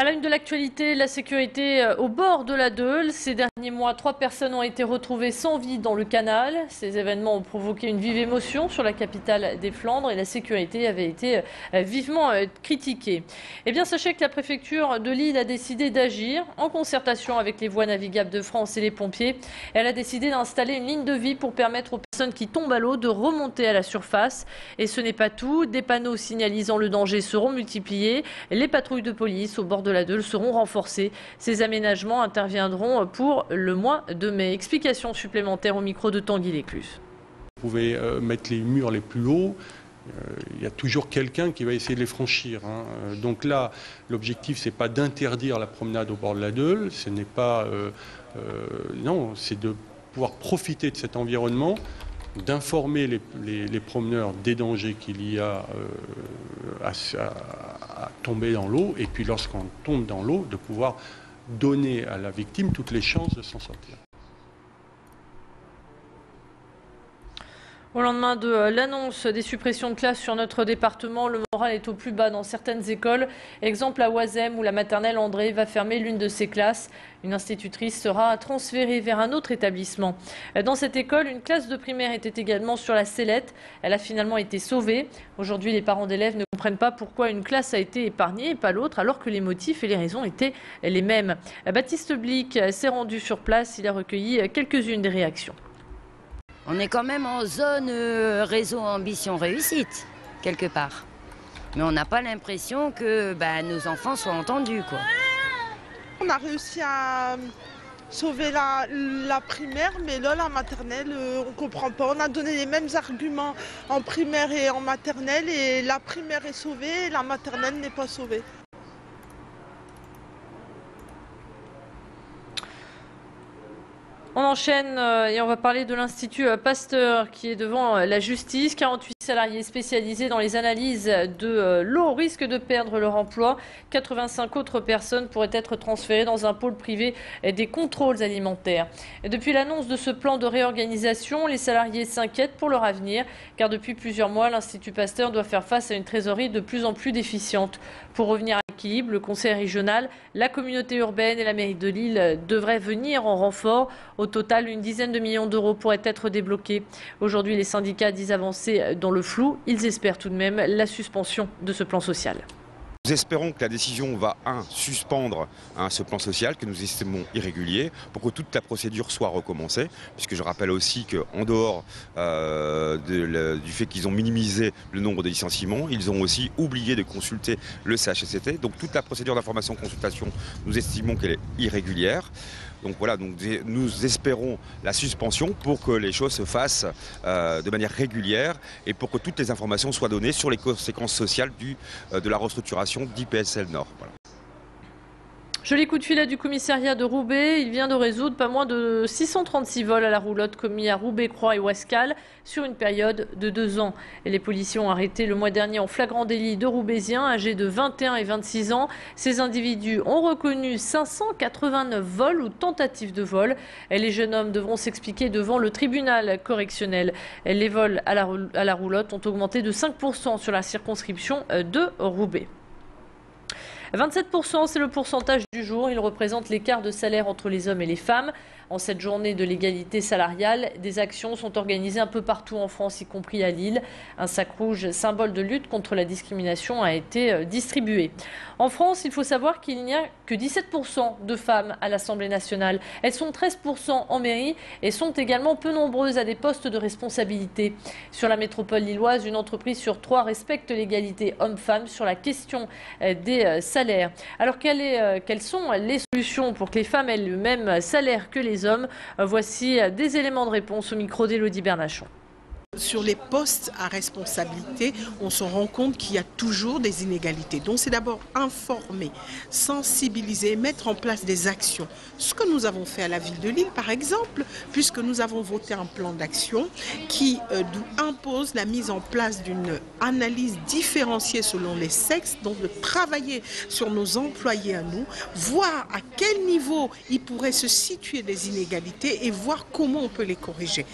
À la une de l'actualité, la sécurité au bord de la Deûle. Ces derniers mois, 3 personnes ont été retrouvées sans vie dans le canal. Ces événements ont provoqué une vive émotion sur la capitale des Flandres et la sécurité avait été vivement critiquée. Eh bien, sachez que la préfecture de Lille a décidé d'agir en concertation avec les voies navigables de France et les pompiers. Elle a décidé d'installer une ligne de vie pour permettre aux personnes qui tombent à l'eau de remonter à la surface. Et ce n'est pas tout. Des panneaux signalisant le danger seront multipliés. Les patrouilles de police au bord de la Deûle seront renforcées. Ces aménagements interviendront pour le mois de mai. Explication supplémentaire au micro de Tanguy Lécluse. Vous pouvez mettre les murs les plus hauts. Il y a toujours quelqu'un qui va essayer de les franchir. Donc là, l'objectif, c'est pas d'interdire la promenade au bord de la Deûle. Ce n'est pas... non, c'est de pouvoir profiter de cet environnement, d'informer les promeneurs des dangers qu'il y a à tomber dans l'eau, et puis lorsqu'on tombe dans l'eau, de pouvoir donner à la victime toutes les chances de s'en sortir. Au lendemain de l'annonce des suppressions de classes sur notre département, le moral est au plus bas dans certaines écoles. Exemple à Oisem, où la maternelle André va fermer l'une de ses classes. Une institutrice sera transférée vers un autre établissement. Dans cette école, une classe de primaire était également sur la sellette. Elle a finalement été sauvée. Aujourd'hui, les parents d'élèves ne comprennent pas pourquoi une classe a été épargnée et pas l'autre, alors que les motifs et les raisons étaient les mêmes. Baptiste Blic s'est rendu sur place. Il a recueilli quelques-unes des réactions. On est quand même en zone réseau ambition réussite, quelque part. Mais on n'a pas l'impression que nos enfants soient entendus, quoi. On a réussi à sauver la primaire, mais là, la maternelle, on ne comprend pas. On a donné les mêmes arguments en primaire et en maternelle, et la primaire est sauvée, et la maternelle n'est pas sauvée. On enchaîne et on va parler de l'Institut Pasteur qui est devant la justice. 48 salariés spécialisés dans les analyses de l'eau risquent de perdre leur emploi. 85 autres personnes pourraient être transférées dans un pôle privé des contrôles alimentaires. Et depuis l'annonce de ce plan de réorganisation, les salariés s'inquiètent pour leur avenir car depuis plusieurs mois, l'Institut Pasteur doit faire face à une trésorerie de plus en plus déficiente. Pour revenir à l'équilibre, le conseil régional, la communauté urbaine et la mairie de Lille devraient venir en renfort. Au total, une dizaine de millions d'euros pourraient être débloqués. Aujourd'hui, les syndicats disent avancer dans le flou. Ils espèrent tout de même la suspension de ce plan social. Nous espérons que la décision va, suspendre ce plan social que nous estimons irrégulier pour que toute la procédure soit recommencée, puisque je rappelle aussi qu'en dehors du fait qu'ils ont minimisé le nombre de licenciements, ils ont aussi oublié de consulter le CHSCT. Donc toute la procédure d'information-consultation, nous estimons qu'elle est irrégulière. Donc voilà, nous espérons la suspension pour que les choses se fassent de manière régulière et pour que toutes les informations soient données sur les conséquences sociales de la restructuration d'IPSL Nord. Voilà. Joli coup de filet du commissariat de Roubaix. Il vient de résoudre pas moins de 636 vols à la roulotte commis à Roubaix, Croix et Ouascal sur une période de 2 ans. Et les policiers ont arrêté le mois dernier en flagrant délit 2 Roubaisiens âgés de 21 et 26 ans. Ces individus ont reconnu 589 vols ou tentatives de vol. Et les jeunes hommes devront s'expliquer devant le tribunal correctionnel. Et les vols à la roulotte ont augmenté de 5% sur la circonscription de Roubaix. 27%, c'est le pourcentage du jour. Il représente l'écart de salaire entre les hommes et les femmes. En cette journée de l'égalité salariale, des actions sont organisées un peu partout en France, y compris à Lille. Un sac rouge, symbole de lutte contre la discrimination, a été distribué. En France, il faut savoir qu'il n'y a que 17% de femmes à l'Assemblée nationale. Elles sont 13% en mairie et sont également peu nombreuses à des postes de responsabilité. Sur la métropole lilloise, une entreprise sur 3 respecte l'égalité homme-femme sur la question des salaires. Alors quelles sont les solutions pour que les femmes aient le même salaire que les hommes? Voici des éléments de réponse au micro d'Élodie Bernachon. Sur les postes à responsabilité, on se rend compte qu'il y a toujours des inégalités. Donc c'est d'abord informer, sensibiliser, mettre en place des actions. Ce que nous avons fait à la ville de Lille, par exemple, puisque nous avons voté un plan d'action qui impose la mise en place d'une analyse différenciée selon les sexes, donc de travailler sur nos employés à nous, voir à quel niveau il pourrait se situer des inégalités et voir comment on peut les corriger.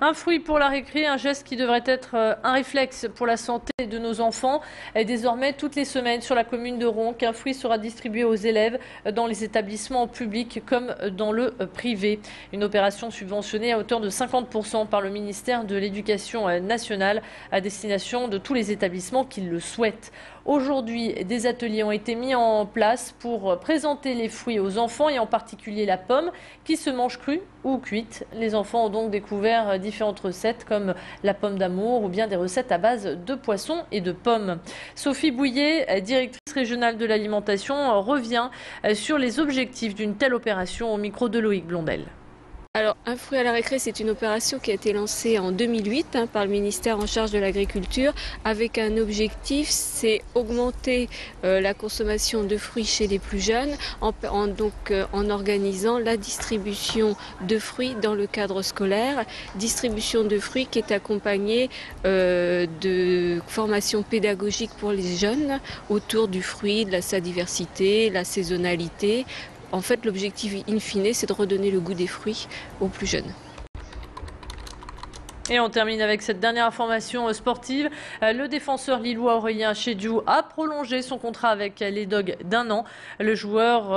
Un fruit pour la récré, un geste qui devrait être un réflexe pour la santé de nos enfants. Et désormais, toutes les semaines sur la commune de Ronques, un fruit sera distribué aux élèves dans les établissements publics comme dans le privé. Une opération subventionnée à hauteur de 50% par le ministère de l'Éducation nationale à destination de tous les établissements qui le souhaitent. Aujourd'hui, des ateliers ont été mis en place pour présenter les fruits aux enfants et en particulier la pomme qui se mange crue ou cuite. Les enfants ont donc découvert différentes recettes comme la pomme d'amour ou bien des recettes à base de poissons et de pommes. Sophie Bouillet, directrice régionale de l'alimentation, revient sur les objectifs d'une telle opération au micro de Loïc Blondel. Alors, un fruit à la récré, c'est une opération qui a été lancée en 2008 par le ministère en charge de l'agriculture avec un objectif, c'est augmenter la consommation de fruits chez les plus jeunes en organisant la distribution de fruits dans le cadre scolaire, distribution de fruits qui est accompagnée de formation pédagogique pour les jeunes autour du fruit, de sa diversité, la saisonnalité. En fait, l'objectif in fine, c'est de redonner le goût des fruits aux plus jeunes. Et on termine avec cette dernière information sportive. Le défenseur lillois Aurélien Chedjou a prolongé son contrat avec les Dogs d'1 an. Le joueur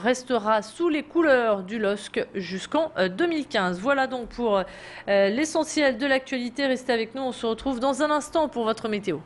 restera sous les couleurs du LOSC jusqu'en 2015. Voilà donc pour l'essentiel de l'actualité. Restez avec nous, on se retrouve dans un instant pour votre météo.